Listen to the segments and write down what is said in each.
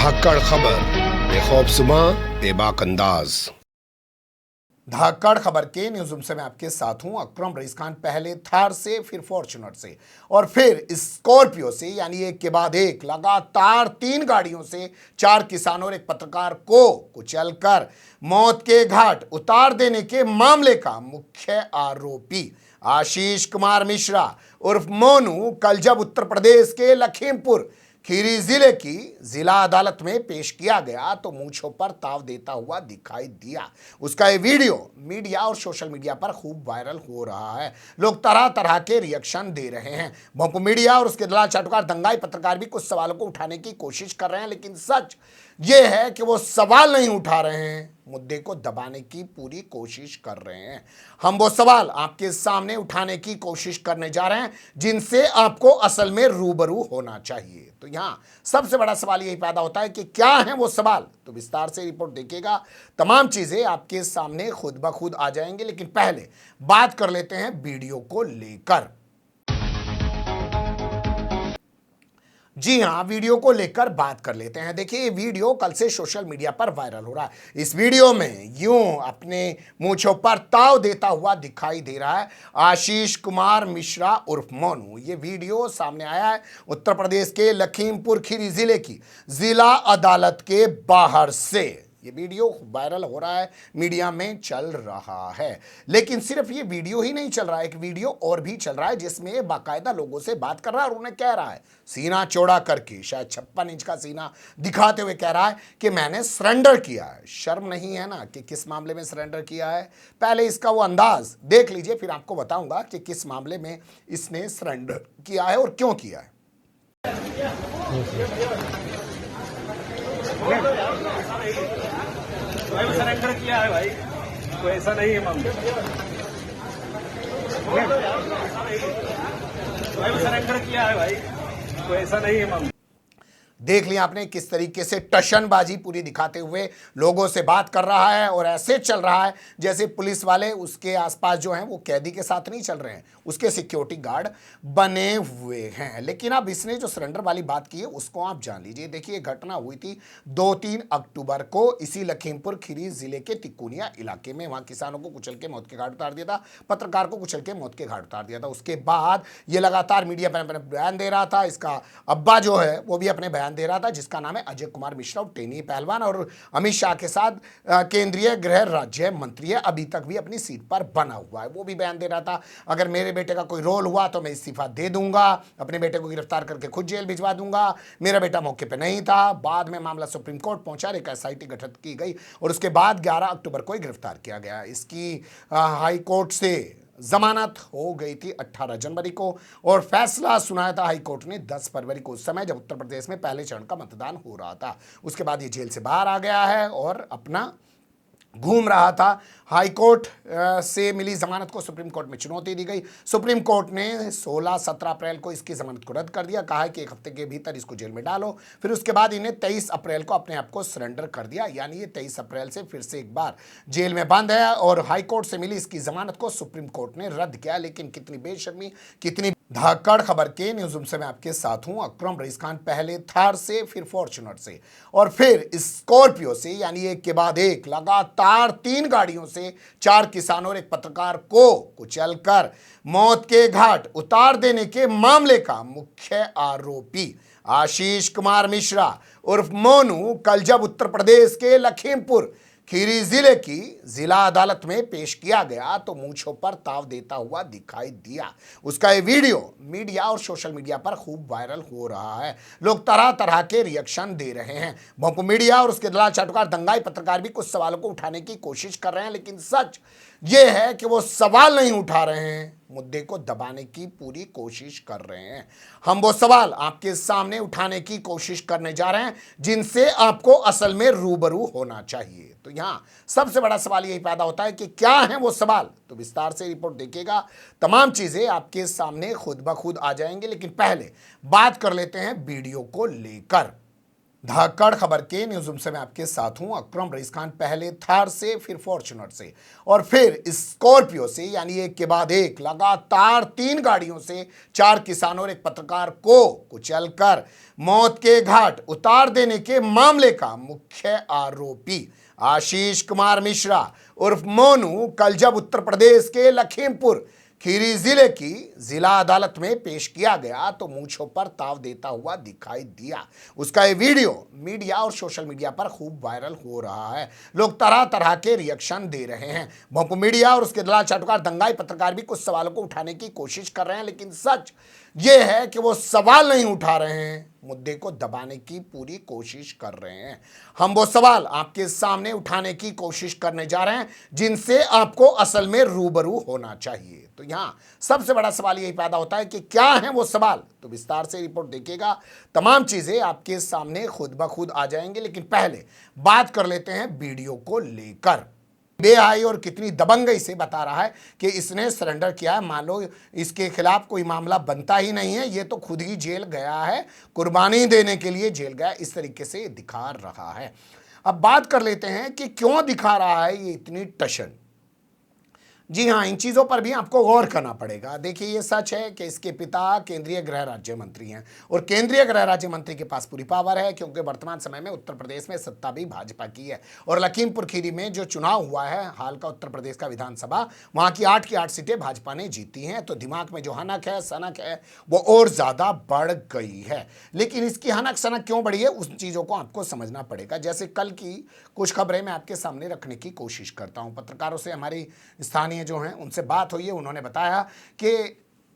धाकड़ खबर बेखौफजुमा बेबाक अंदाज। धाकड़ खबर के न्यूज रूम से मैं आपके साथ हूं अकरम रईस खान। पहले थार से, फिर फॉर्च्यूनर से और फिर स्कॉर्पियो से, यानी एक के बाद एक लगातार 3 गाड़ियों से 4 किसानों और एक पत्रकार को कुचलकर मौत के घाट उतार देने के मामले का मुख्य आरोपी आशीष कुमार मिश्रा उर्फ मोनू कल जब उत्तर प्रदेश के लखीमपुर खीरी जिले की जिला अदालत में पेश किया गया तो मूंछों पर ताव देता हुआ दिखाई दिया। उसका ये वीडियो मीडिया और सोशल मीडिया पर खूब वायरल हो रहा है। लोग तरह तरह के रिएक्शन दे रहे हैं। भोंपू मीडिया और उसके दलाल चाटुकार दंगाई पत्रकार भी कुछ सवालों को उठाने की कोशिश कर रहे हैं, लेकिन सच ये है कि वो सवाल नहीं उठा रहे हैं, मुद्दे को दबाने की पूरी कोशिश कर रहे हैं। हम वो सवाल आपके सामने उठाने की कोशिश करने जा रहे हैं जिनसे आपको असल में रूबरू होना चाहिए। तो यहाँ सबसे बड़ा सवाल यही पैदा होता है कि क्या है वो सवाल, तो विस्तार से रिपोर्ट देखिएगा। तमाम चीजें आपके सामने खुद ब खुद आ जाएंगे, लेकिन पहले बात कर लेते हैं वीडियो को लेकर। जी हाँ, वीडियो को लेकर बात कर लेते हैं। देखिए, ये वीडियो कल से सोशल मीडिया पर वायरल हो रहा है। इस वीडियो में यूं अपने मूंछों पर ताव देता हुआ दिखाई दे रहा है आशीष कुमार मिश्रा उर्फ मोनू। ये वीडियो सामने आया है उत्तर प्रदेश के लखीमपुर खीरी जिले की जिला अदालत के बाहर से। ये वीडियो वायरल हो रहा है, मीडिया में चल रहा है। लेकिन सिर्फ ये वीडियो ही नहीं चल रहा है, एक वीडियो और भी चल रहा है जिसमें बाकायदा लोगों से बात कर रहा है और उन्हें कह रहा है, सीना चौड़ा करके, शायद 56 इंच का सीना दिखाते हुए कह रहा है कि मैंने सरेंडर किया है। शर्म नहीं है ना कि किस मामले में सरेंडर किया है? पहले इसका वो अंदाज देख लीजिए, फिर आपको बताऊंगा कि किस मामले में इसने सरेंडर किया है और क्यों किया है। भाई सरेंडर किया है भाई, कोई ऐसा नहीं है मामला। भाई सरेंडर किया है भाई, कोई ऐसा नहीं है मामला। देख लिया आपने किस तरीके से टशनबाजी पूरी दिखाते हुए लोगों से बात कर रहा है और ऐसे चल रहा है जैसे पुलिस वाले उसके आसपास जो हैं वो कैदी के साथ नहीं चल रहे हैं, उसके सिक्योरिटी गार्ड बने हुए हैं। लेकिन अब इसने जो सरेंडर वाली बात की है उसको आप जान लीजिए। देखिए, घटना हुई थी 2-3 अक्टूबर को इसी लखीमपुर खीरी जिले के तिकोनिया इलाके में। वहां किसानों को कुचल के मौत के घाट उतार दिया था, पत्रकार को कुचल के मौत के घाट उतार दिया था। उसके बाद ये लगातार मीडिया पर अपने बयान दे रहा था। इसका अब्बा जो है वो भी अपने बयान दे रहा था, जिसका नाम है अजय कुमार मिश्रा, टेनी पहलवान और अमित शाह के साथ केंद्रीय गृह राज्य मंत्री है, अभी तक भी अपनी सीट पर बना हुआ है। वो भी बयान दे रहा था, अगर मेरे बेटे का कोई रोल हुआ तो मैं इस्तीफा दे दूंगा, अपने बेटे को गिरफ्तार करके खुद जेल भिजवा दूंगा। मेरा बेटा मौके पे नहीं था। बाद में मामला सुप्रीम कोर्ट पहुंचा, एक एसआईटी गठित की गई और उसके बाद 11 अक्टूबर को गिरफ्तार किया गया। इसकी हाई कोर्ट से जमानत हो गई थी 18 जनवरी को और फैसला सुनाया था हाई कोर्ट ने 10 फरवरी को, उस समय जब उत्तर प्रदेश में पहले चरण का मतदान हो रहा था। उसके बाद ये जेल से बाहर आ गया है और अपना घूम रहा था। हाई कोर्ट से मिली जमानत को सुप्रीम कोर्ट में चुनौती दी गई। सुप्रीम कोर्ट ने 16-17 अप्रैल को इसकी जमानत को रद्द कर दिया, कहा है कि 1 हफ्ते के भीतर इसको जेल में डालो। फिर उसके बाद इन्हें 23 अप्रैल को अपने आप को सरेंडर कर दिया, यानी ये 23 अप्रैल से फिर से एक बार जेल में बंद है और हाई कोर्ट से मिली इसकी जमानत को सुप्रीम कोर्ट ने रद्द किया। लेकिन कितनी बेशर्मी, कितनी धाकड़ खबर के न्यूज रूम से मैं आपके साथ हूं अकरम रईस खान। पहले थार से, फिर फॉर्च्यूनर से और फिर स्कॉर्पियो से, यानी एक के बाद एक लगातार 3 गाड़ियों से 4 किसानों और एक पत्रकार को कुचलकर मौत के घाट उतार देने के मामले का मुख्य आरोपी आशीष कुमार मिश्रा उर्फ मोनू कल जब उत्तर प्रदेश के लखीमपुर खीरी जिले की जिला अदालत में पेश किया गया तो मूंछों पर ताव देता हुआ दिखाई दिया। उसका ये वीडियो मीडिया और सोशल मीडिया पर खूब वायरल हो रहा है। लोग तरह तरह के रिएक्शन दे रहे हैं। भोंपू मीडिया और उसके दलाल चाटुकार दंगाई पत्रकार भी कुछ सवालों को उठाने की कोशिश कर रहे हैं, लेकिन सच ये है कि वो सवाल नहीं उठा रहे हैं, मुद्दे को दबाने की पूरी कोशिश कर रहे हैं। हम वो सवाल आपके सामने उठाने की कोशिश करने जा रहे हैं जिनसे आपको असल में रूबरू होना चाहिए। तो यहाँ सबसे बड़ा सवाल यही पैदा होता है कि क्या है वो सवाल, तो विस्तार से रिपोर्ट देखिएगा। तमाम चीजें आपके सामने खुद ब खुद आ जाएंगे, लेकिन पहले बात कर लेते हैं वीडियो को लेकर। धाकड़ खबर के न्यूज़ रूम से मैं आपके साथ हूं अकरम रईस खान। पहले थार से, फिर फॉर्च्यूनर से और फिर स्कॉर्पियो से, यानी एक के बाद एक लगातार 3 गाड़ियों से 4 किसानों और एक पत्रकार को कुचलकर मौत के घाट उतार देने के मामले का मुख्य आरोपी आशीष कुमार मिश्रा उर्फ मोनू कल जब उत्तर प्रदेश के लखीमपुर खीरी जिले की जिला अदालत में पेश किया गया तो मूंछों पर ताव देता हुआ दिखाई दिया। उसका ये वीडियो मीडिया और सोशल मीडिया पर खूब वायरल हो रहा है। लोग तरह तरह के रिएक्शन दे रहे हैं। भोंपू मीडिया और उसके दलाल चाटुकार दंगाई पत्रकार भी कुछ सवालों को उठाने की कोशिश कर रहे हैं, लेकिन सच ये है कि वो सवाल नहीं उठा रहे हैं, मुद्दे को दबाने की पूरी कोशिश कर रहे हैं। हम वो सवाल आपके सामने उठाने की कोशिश करने जा रहे हैं जिनसे आपको असल में रूबरू होना चाहिए। तो यहां सबसे बड़ा सवाल यही पैदा होता है कि क्या है वो सवाल। तो विस्तार से रिपोर्ट देखिएगा, तमाम चीजें आपके सामने खुद ब खुद आ जाएंगे। लेकिन पहले बात कर लेते हैं वीडियो को लेकर। बेहाई और कितनी दबंगई से बता रहा है कि इसने सरेंडर किया है। मान लो इसके खिलाफ कोई मामला बनता ही नहीं है, ये तो खुद ही जेल गया है, कुर्बानी देने के लिए जेल गया, इस तरीके से दिखा रहा है। अब बात कर लेते हैं कि क्यों दिखा रहा है ये इतनी टशन। जी हाँ, इन चीज़ों पर भी आपको गौर करना पड़ेगा। देखिए, ये सच है कि इसके पिता केंद्रीय गृह राज्य मंत्री हैं और केंद्रीय गृह राज्य मंत्री के पास पूरी पावर है, क्योंकि वर्तमान समय में उत्तर प्रदेश में सत्ता भी भाजपा की है। और लखीमपुर खीरी में जो चुनाव हुआ है हाल का उत्तर प्रदेश का विधानसभा, वहाँ की 8 की 8 सीटें भाजपा ने जीती हैं। तो दिमाग में जो हनक है, सनक है, वो और ज़्यादा बढ़ गई है। लेकिन इसकी हनक सनक क्यों बढ़ी है, उन चीज़ों को आपको समझना पड़ेगा। जैसे कल की कुछ खबरें मैं आपके सामने रखने की कोशिश करता हूँ। पत्रकारों से हमारी स्थानीय जो हैं उनसे बात हुई है, उन्होंने बताया कि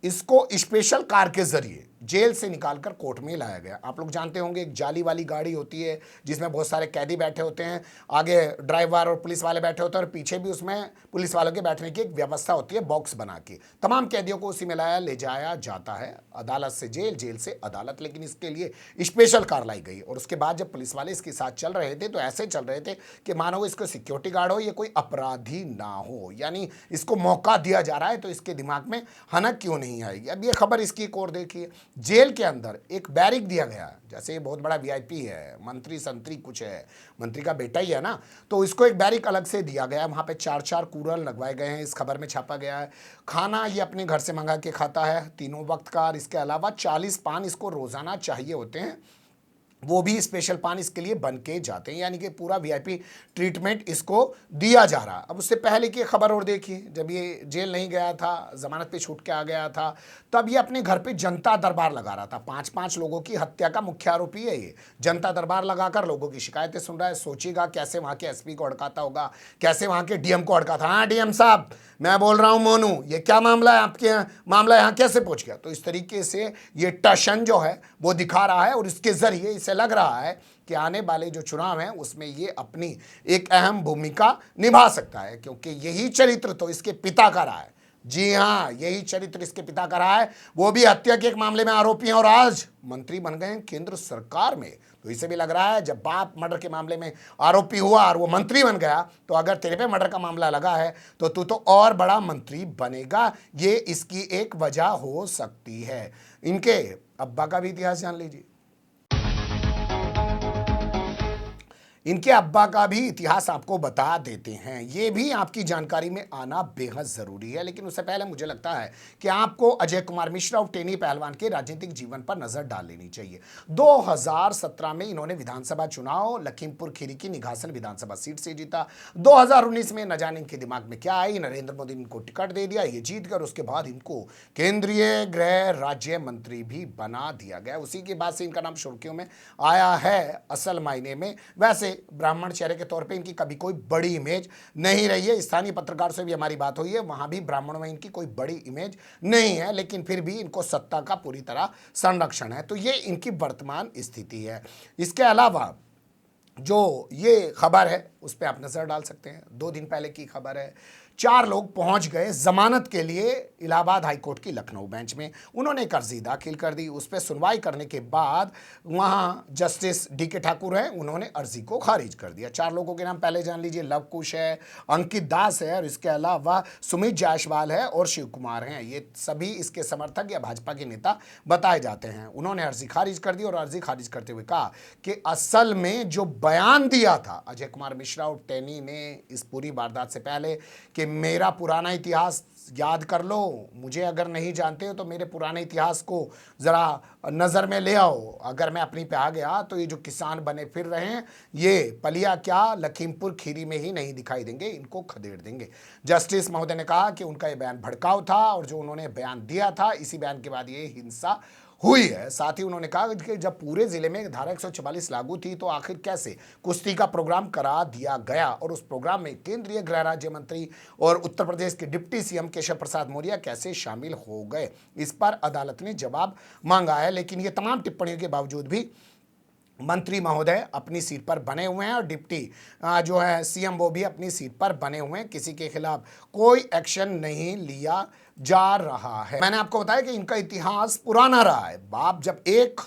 इसको स्पेशल कार के जरिए जेल से निकालकर कोर्ट में लाया गया। आप लोग जानते होंगे, एक जाली वाली गाड़ी होती है जिसमें बहुत सारे कैदी बैठे होते हैं, आगे ड्राइवर और पुलिस वाले बैठे होते हैं और पीछे भी उसमें पुलिस वालों के बैठने की एक व्यवस्था होती है, बॉक्स बना के। तमाम कैदियों को उसी में ले जाया जाता है, अदालत से जेल, जेल से अदालत। लेकिन इसके लिए स्पेशल कार लाई गई और उसके बाद जब पुलिस वाले इसके साथ चल रहे थे तो ऐसे चल रहे थे कि मानो इसको सिक्योरिटी गार्ड हो, ये कोई अपराधी ना हो, यानी इसको मौका दिया जा रहा है। तो इसके दिमाग में हनक क्यों नहीं आएगी। अब ये खबर इसकी एक और देखिए, जेल के अंदर एक बैरिक दिया गया, जैसे ये बहुत बड़ा वीआईपी है, मंत्री संतरी कुछ है, मंत्री का बेटा ही है ना, तो इसको एक बैरिक अलग से दिया गया है। वहाँ पे 4-4 कूलर लगवाए गए हैं, इस खबर में छापा गया है। खाना ये अपने घर से मंगा के खाता है 3 वक्त का। इसके अलावा 40 पान इसको रोजाना चाहिए होते हैं, वो भी स्पेशल पान इसके लिए बन के जाते हैं, यानी कि पूरा वीआईपी ट्रीटमेंट इसको दिया जा रहा है। अब उससे पहले की खबर और देखिए, जब ये जेल नहीं गया था, जमानत पे छूट के आ गया था, तब ये अपने घर पे जनता दरबार लगा रहा था। 5-5 लोगों की हत्या का मुख्य आरोपी है ये। जनता दरबार लगाकर लोगों की शिकायतें सुन रहा है। सोचिएगा कैसे वहाँ के एसपी को अड़काता होगा, कैसे वहाँ के डीएम को अड़काता। हाँ डीएम साहब, मैं बोल रहा हूँ मोनू, ये क्या मामला है आपके यहाँ, मामला यहाँ कैसे पहुँच गया। तो इस तरीके से ये टशन जो है वो दिखा रहा है और इसके जरिए इसे लग रहा है कि आने वाले जो चुनाव हैं उसमें ये अपनी एक अहम भूमिका निभा सकता है, क्योंकि यही चरित्र तो इसके पिता का रहा है। जी हाँ, यही चरित्र इसके पिता का रहा है, वो भी हत्या के एक मामले में आरोपी हैं और आज मंत्री बन गए हैं केंद्र सरकार में। तो इसे भी लग रहा है जब बाप मर्डर के मामले में आरोपी हुआ और वो मंत्री बन गया, तो अगर तेरे पे मर्डर का मामला लगा है तो तू तो और बड़ा मंत्री बनेगा। ये इसकी एक वजह हो सकती है। इनके अब्बा का भी इतिहास जान लीजिए। इनके अब्बा का भी इतिहास आपको बता देते हैं, ये भी आपकी जानकारी में आना बेहद ज़रूरी है। लेकिन उससे पहले मुझे लगता है कि आपको अजय कुमार मिश्रा और टेनी पहलवान के राजनीतिक जीवन पर नज़र डाल लेनी चाहिए। 2017 में इन्होंने विधानसभा चुनाव लखीमपुर खीरी की निघासन विधानसभा सीट से जीता। 2019 में न जाने इनके दिमाग में क्या आई, नरेंद्र मोदी ने इनको टिकट दे दिया, ये जीत कर उसके बाद इनको केंद्रीय गृह राज्य मंत्री भी बना दिया गया। उसी के बाद से इनका नाम सुर्खियों में आया है असल मायने में। वैसे ब्राह्मण चेहरे के तौर पे इनकी कभी कोई बड़ी इमेज नहीं रही है। स्थानीय पत्रकार से भी हमारी बात हुई है, वहां भी ब्राह्मणों में इनकी कोई बड़ी इमेज नहीं है, लेकिन फिर भी इनको सत्ता का पूरी तरह संरक्षण है। तो ये इनकी वर्तमान स्थिति है। इसके अलावा जो ये खबर है उस पर आप नज़र डाल सकते हैं। 2 दिन पहले की खबर है, 4 लोग पहुंच गए जमानत के लिए इलाहाबाद हाईकोर्ट की लखनऊ बेंच में। उन्होंने एक अर्जी दाखिल कर दी। उस पर सुनवाई करने के बाद वहां जस्टिस डीके ठाकुर हैं, उन्होंने अर्जी को खारिज कर दिया। 4 लोगों के नाम पहले जान लीजिए। लव कुश है, अंकित दास है और इसके अलावा सुमित जायसवाल है और शिव कुमार हैं। ये सभी इसके समर्थक या भाजपा के नेता बताए जाते हैं। उन्होंने अर्जी खारिज कर दी और अर्जी खारिज करते हुए कहा कि असल में जो बयान दिया था अजय कुमार मिश्रा और टेनी ने इस पूरी वारदात से पहले कि मेरा पुराना इतिहास याद कर लो, मुझे अगर नहीं जानते हो तो मेरे पुराने इतिहास को ज़रा नज़र में ले आओ। अगर मैं अपनी पे आ गया तो ये जो किसान बने फिर रहे हैं ये पलिया क्या लखीमपुर खीरी में ही नहीं दिखाई देंगे, इनको खदेड़ देंगे। जस्टिस महोदय ने कहा कि उनका ये बयान भड़काऊ था और जो उन्होंने बयान दिया था इसी बयान के बाद ये हिंसा हुई है। साथ ही उन्होंने कहा कि जब पूरे जिले में धारा 144 लागू थी तो आखिर कैसे कुश्ती का प्रोग्राम करा दिया गया और उस प्रोग्राम में केंद्रीय गृह राज्य मंत्री और उत्तर प्रदेश के डिप्टी सीएम केशव प्रसाद मौर्य कैसे शामिल हो गए। इस पर अदालत ने जवाब मांगा है। लेकिन ये तमाम टिप्पणियों के बावजूद भी मंत्री महोदय अपनी सीट पर बने हुए हैं और डिप्टी जो है सीएम वो भी अपनी सीट पर बने हुए हैं। किसी के खिलाफ कोई एक्शन नहीं लिया जा रहा है। मैंने आपको बताया कि इनका इतिहास पुराना रहा है। बाप जब एक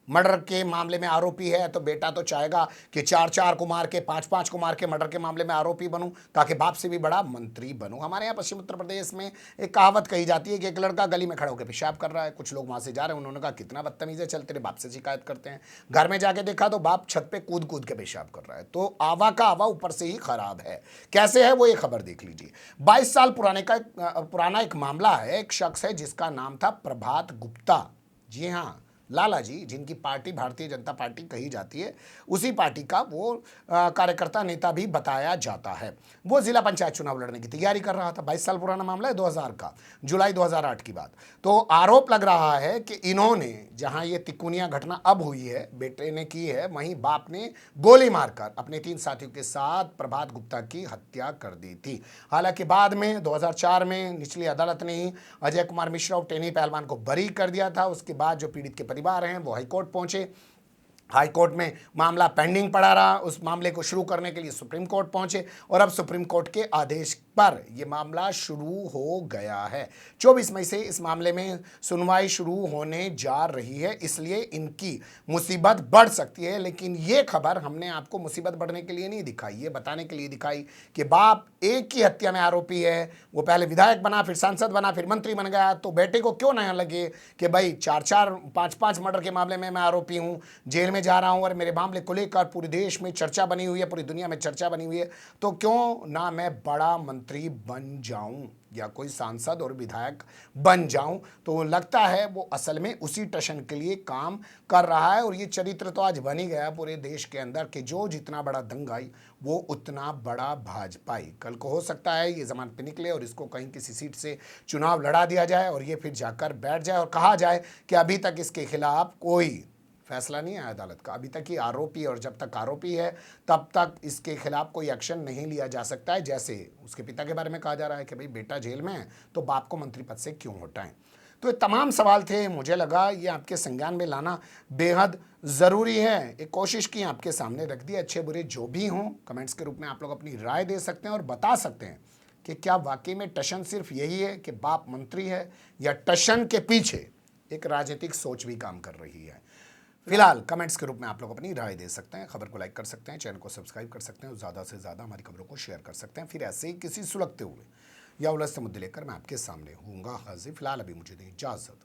मर्डर के मामले में आरोपी है तो बेटा तो चाहेगा कि 4-4 को मार के 5-5 को मार के मर्डर के मामले में आरोपी बनूं ताकि बाप से भी बड़ा मंत्री बनूं। हमारे यहाँ पश्चिम उत्तर प्रदेश में एक कहावत कही जाती है कि एक लड़का गली में खड़ा होकर पेशाब कर रहा है, कुछ लोग वहां से जा रहे हैं, उन्होंने कहा कितना बदतमीज है, चल तेरे बाप से शिकायत करते हैं। घर में जाके देखा तो बाप छत पे कूद कूद के पेशाब कर रहा है। तो आवा का आवा ऊपर से ही खराब है। कैसे है वो ये खबर देख लीजिए। 22 साल पुराना एक मामला है। एक शख्स है जिसका नाम था प्रभात गुप्ता। जी हाँ, लाला जी, जिनकी पार्टी भारतीय जनता पार्टी कही जाती है, उसी पार्टी का वो कार्यकर्ता नेता भी बताया जाता है। वो जिला पंचायत चुनाव लड़ने की तैयारी कर रहा था। 22 साल पुराना मामला है, 2000 का, जुलाई 2008 की बात। तो आरोप लग रहा है कि इन्होंने, जहां ये तिकोनिया घटना अब हुई है, बेटे ने की है, वहीं बाप ने गोली मारकर अपने 3 साथियों के साथ प्रभात गुप्ता की हत्या कर दी थी। हालांकि बाद में 2004 में निचली अदालत ने ही अजय कुमार मिश्रा और टेनी पहलवान को बरी कर दिया था। उसके बाद जो पीड़ित के परिवार हैं वो हाईकोर्ट पहुंचे। हाईकोर्ट में मामला पेंडिंग पड़ा रहा। उस मामले को शुरू करने के लिए सुप्रीम कोर्ट पहुंचे और अब सुप्रीम कोर्ट के आदेश पर यह मामला शुरू हो गया है। 24 मई से इस मामले में सुनवाई शुरू होने जा रही है, इसलिए इनकी मुसीबत बढ़ सकती है। लेकिन ये खबर हमने आपको मुसीबत बढ़ने के लिए नहीं दिखाई, ये बताने के लिए दिखाई कि बाप एक ही हत्या में आरोपी है। वो पहले विधायक बना, फिर सांसद बना, फिर मंत्री बन गया। तो बेटे को क्यों ना लगे कि भाई 4-4, 5-5 मर्डर के मामले में मैं आरोपी हूं, जेल में जा रहा हूं और मेरे मामले को लेकर पूरे देश में चर्चा बनी हुई है, पूरी दुनिया में चर्चा बनी हुई है, तो क्यों ना मैं बड़ा मंत्री बन जाऊं या कोई सांसद और विधायक बन जाऊं। तो लगता है वो असल में उसी टशन के लिए काम कर रहा है। और ये चरित्र तो आज बन ही गया पूरे देश के अंदर कि जो जितना बड़ा दंगाई वो उतना बड़ा भाजपाई। कल को हो सकता है ये जमानत पे निकले और इसको कहीं किसी सीट से चुनाव लड़ा दिया जाए और ये फिर जाकर बैठ जाए और कहा जाए कि अभी तक इसके खिलाफ कोई फैसला नहीं है अदालत का, अभी तक ही आरोपी, और जब तक आरोपी है तब तक इसके खिलाफ कोई एक्शन नहीं लिया जा सकता है। जैसे उसके पिता के बारे में कहा जा रहा है कि भाई बेटा जेल में है तो बाप को मंत्री पद से क्यों हटाएं। तो ये तमाम सवाल थे, मुझे लगा ये आपके संज्ञान में लाना बेहद ज़रूरी है। एक कोशिश की आपके सामने रख दी। अच्छे बुरे जो भी हों, कमेंट्स के रूप में आप लोग अपनी राय दे सकते हैं और बता सकते हैं कि क्या वाकई में टशन सिर्फ यही है कि बाप मंत्री है या टशन के पीछे एक राजनीतिक सोच भी काम कर रही है। फिलहाल कमेंट्स के रूप में आप लोग अपनी राय दे सकते हैं, खबर को लाइक कर सकते हैं, चैनल को सब्सक्राइब कर सकते हैं और ज़्यादा से ज़्यादा हमारी खबरों को शेयर कर सकते हैं। फिर ऐसे ही किसी सुलगते हुए या उलझते मुद्दे लेकर मैं आपके सामने होऊंगा हाजिर। फिलहाल अभी मुझे दें इजाज़त।